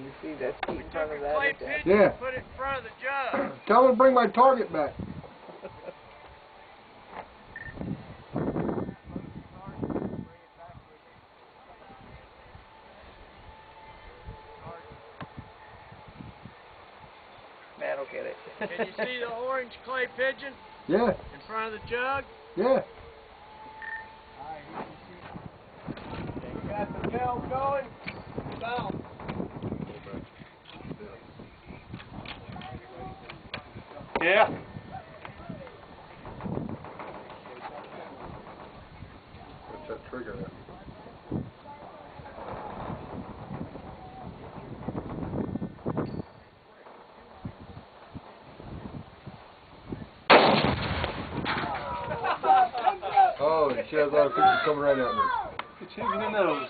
You see that seat in front of that? Clay pigeon, Yeah. put it in front of the jug. Tell him to bring my target back. Man, don't get it. Can you see the orange clay pigeon? Yeah. In front of the jug? Yeah. You got the gel going? Down. Yeah. What's that trigger there? Oh, she has a lot of people coming right at me. It's in the nose.